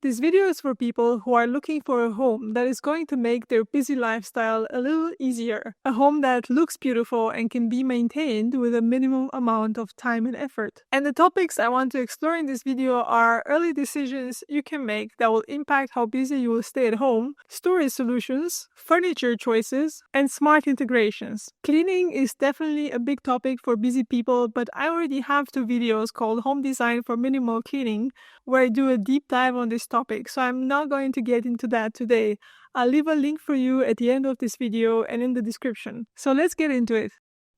This video is for people who are looking for a home that is going to make their busy lifestyle a little easier. A home that looks beautiful and can be maintained with a minimum amount of time and effort. And the topics I want to explore in this video are early decisions you can make that will impact how busy you will stay at home, storage solutions, furniture choices, and smart integrations. Cleaning is definitely a big topic for busy people, but I already have 2 videos called Home Design for Minimal Cleaning, where I do a deep dive on this topic, so I'm not going to get into that today. I'll leave a link for you at the end of this video and in the description. So let's get into it.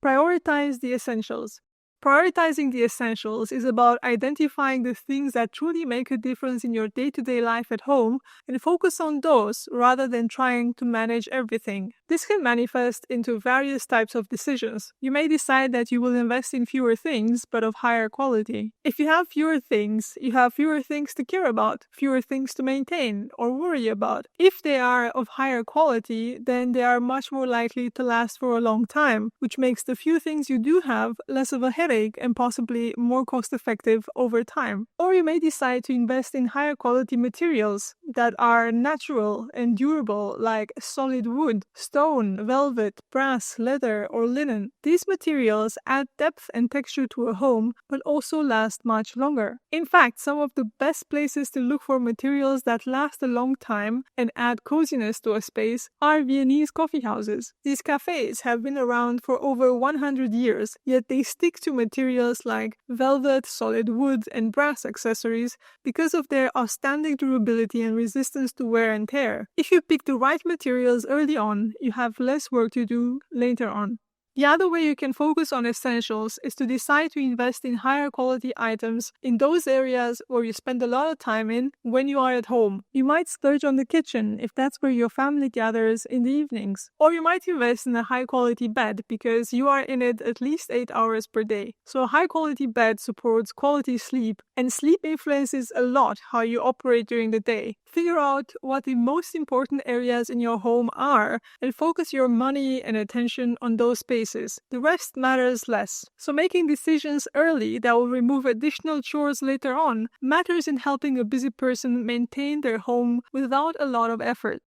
Prioritize the essentials. Prioritizing the essentials is about identifying the things that truly make a difference in your day-to-day life at home and focus on those rather than trying to manage everything. This can manifest into various types of decisions. You may decide that you will invest in fewer things but of higher quality. If you have fewer things, you have fewer things to care about, fewer things to maintain or worry about. If they are of higher quality, then they are much more likely to last for a long time, which makes the few things you do have less of a headache and possibly more cost-effective over time. Or you may decide to invest in higher quality materials that are natural and durable, like solid wood, stone, velvet, brass, leather, or linen. These materials add depth and texture to a home, but also last much longer. In fact, some of the best places to look for materials that last a long time and add coziness to a space are Viennese coffee houses. These cafes have been around for over 100 years, yet they stick to materials like velvet, solid wood, and brass accessories because of their outstanding durability and resistance to wear and tear. If you pick the right materials early on, you have less work to do later on. The other way you can focus on essentials is to decide to invest in higher quality items in those areas where you spend a lot of time in when you are at home. You might splurge on the kitchen if that's where your family gathers in the evenings. Or you might invest in a high quality bed because you are in it at least 8 hours per day. So a high quality bed supports quality sleep, and sleep influences a lot how you operate during the day. Figure out what the most important areas in your home are and focus your money and attention on those spaces. The rest matters less. So making decisions early that will remove additional chores later on matters in helping a busy person maintain their home without a lot of effort.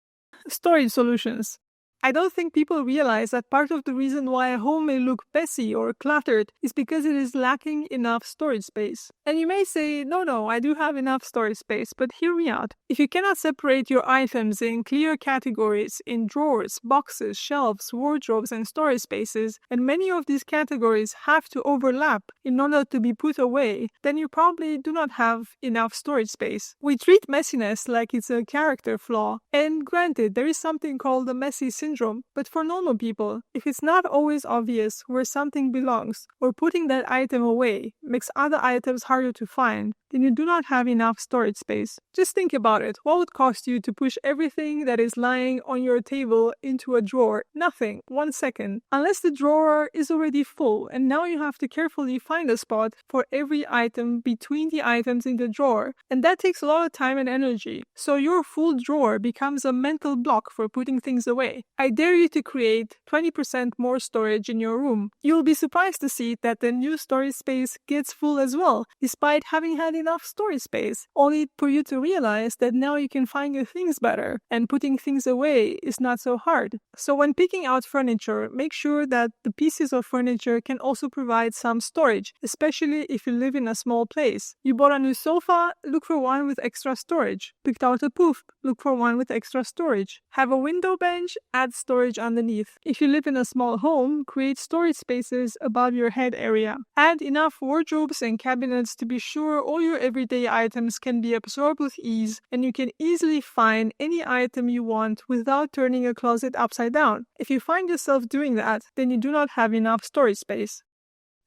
Storage solutions. I don't think people realize that part of the reason why a home may look messy or cluttered is because it is lacking enough storage space. And you may say, no, I do have enough storage space, but hear me out. If you cannot separate your items in clear categories, in drawers, boxes, shelves, wardrobes, and storage spaces, and many of these categories have to overlap in order to be put away, then you probably do not have enough storage space. We treat messiness like it's a character flaw, and granted, there is something called a messy syndrome, but for normal people, if it's not always obvious where something belongs, or putting that item away makes other items harder to find, then you do not have enough storage space. Just think about it. What would cost you to push everything that is lying on your table into a drawer? Nothing. 1 second. Unless the drawer is already full, and now you have to carefully find a spot for every item between the items in the drawer, and that takes a lot of time and energy. So your full drawer becomes a mental block for putting things away. I dare you to create 20% more storage in your room. You'll be surprised to see that the new storage space gets full as well, despite having had enough storage space, only for you to realize that now you can find your things better, and putting things away is not so hard. So when picking out furniture, make sure that the pieces of furniture can also provide some storage, especially if you live in a small place. You bought a new sofa, look for one with extra storage. Picked out a poof, look for one with extra storage. Have a window bench, add storage underneath. If you live in a small home, create storage spaces above your head area. Add enough wardrobes and cabinets to be sure all your everyday items can be absorbed with ease, and you can easily find any item you want without turning a closet upside down. If you find yourself doing that, then you do not have enough storage space.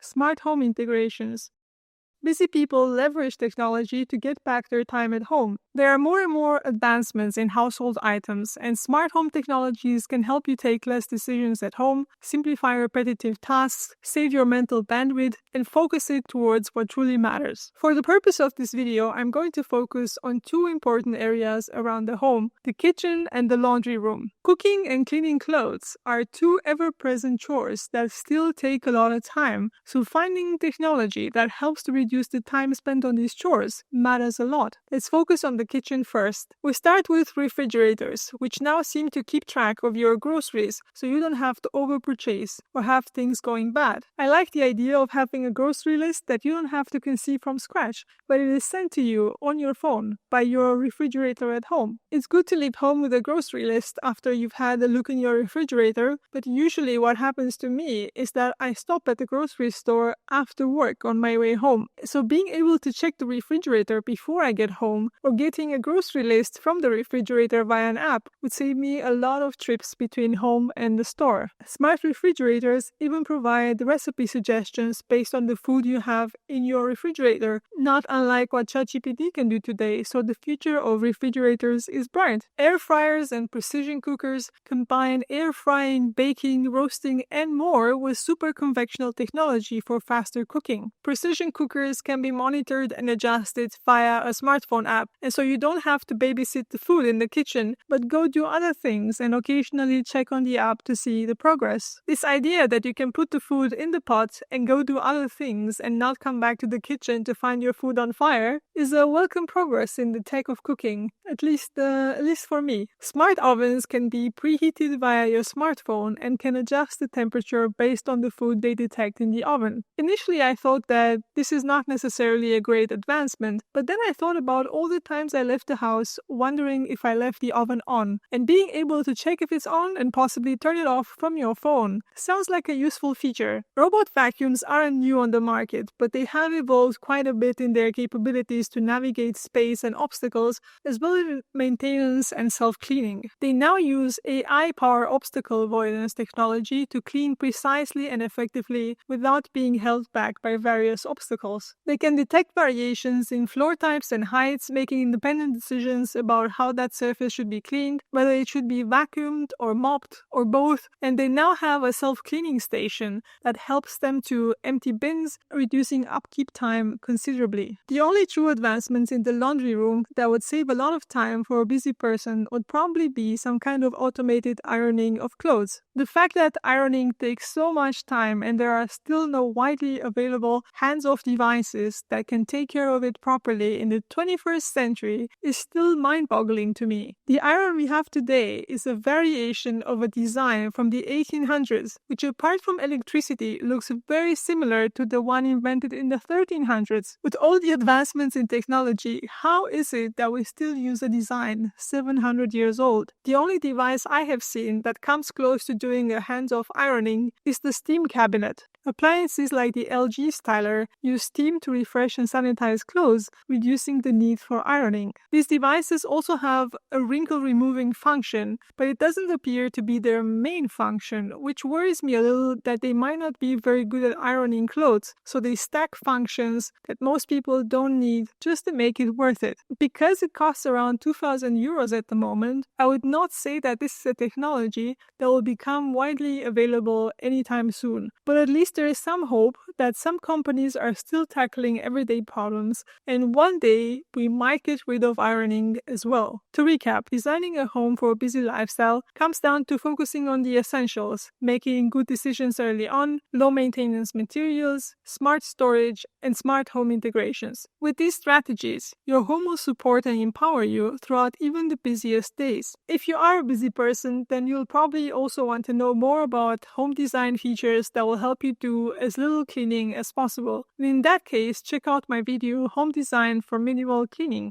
Smart home integrations. Busy people leverage technology to get back their time at home. There are more and more advancements in household items, and smart home technologies can help you take less decisions at home, simplify repetitive tasks, save your mental bandwidth, and focus it towards what truly matters. For the purpose of this video, I'm going to focus on 2 important areas around the home: the kitchen and the laundry room. Cooking and cleaning clothes are 2 ever-present chores that still take a lot of time, so finding technology that helps to reduce the time spent on these chores matters a lot. Let's focus on the kitchen first. We start with refrigerators, which now seem to keep track of your groceries so you don't have to overpurchase or have things going bad. I like the idea of having a grocery list that you don't have to conceive from scratch, but it is sent to you on your phone by your refrigerator at home. It's good to leave home with a grocery list after you've had a look in your refrigerator, but usually what happens to me is that I stop at the grocery store after work on my way home. So being able to check the refrigerator before I get home or getting a grocery list from the refrigerator via an app would save me a lot of trips between home and the store. Smart refrigerators even provide recipe suggestions based on the food you have in your refrigerator, not unlike what ChatGPT can do today, so the future of refrigerators is bright. Air fryers and precision cookers combine air frying, baking, roasting, and more with super convectional technology for faster cooking. Precision cookers can be monitored and adjusted via a smartphone app, and so you don't have to babysit the food in the kitchen, but go do other things and occasionally check on the app to see the progress. This idea that you can put the food in the pot and go do other things and not come back to the kitchen to find your food on fire is a welcome progress in the tech of cooking, at least for me. Smart ovens can be preheated via your smartphone and can adjust the temperature based on the food they detect in the oven. Initially, I thought that this is not necessarily a great advancement, but then I thought about all the times I left the house wondering if I left the oven on, and being able to check if it's on and possibly turn it off from your phone sounds like a useful feature. Robot vacuums aren't new on the market, but they have evolved quite a bit in their capabilities to navigate space and obstacles, as well as maintenance and self-cleaning. They now use AI-powered obstacle avoidance technology to clean precisely and effectively without being held back by various obstacles. They can detect variations in floor types and heights, making independent decisions about how that surface should be cleaned, whether it should be vacuumed or mopped or both, and they now have a self-cleaning station that helps them to empty bins, reducing upkeep time considerably. The only true advancements in the laundry room that would save a lot of time for a busy person would probably be some kind of automated ironing of clothes. The fact that ironing takes so much time and there are still no widely available hands-off devices that can take care of it properly in the 21st century is still mind-boggling to me. The iron we have today is a variation of a design from the 1800s, which apart from electricity looks very similar to the one invented in the 1300s. With all the advancements in technology, how is it that we still use a design 700 years old? The only device I have seen that comes close to doing a hands-off ironing is the steam cabinet. Appliances like the LG Styler use steam to refresh and sanitize clothes, reducing the need for ironing. These devices also have a wrinkle-removing function, but it doesn't appear to be their main function, which worries me a little that they might not be very good at ironing clothes, so they stack functions that most people don't need just to make it worth it. Because it costs around 2,000 euros at the moment, I would not say that this is a technology that will become widely available anytime soon, but at least there is some hope that some companies are still tackling everyday problems, and one day we might get rid of ironing as well. To recap, designing a home for a busy lifestyle comes down to focusing on the essentials, making good decisions early on, low maintenance materials, smart storage, and smart home integrations. With these strategies, your home will support and empower you throughout even the busiest days. If you are a busy person, then you'll probably also want to know more about home design features that will help you do as little cleaning as possible. And in that case, check out my video Home Design for Minimal Cleaning.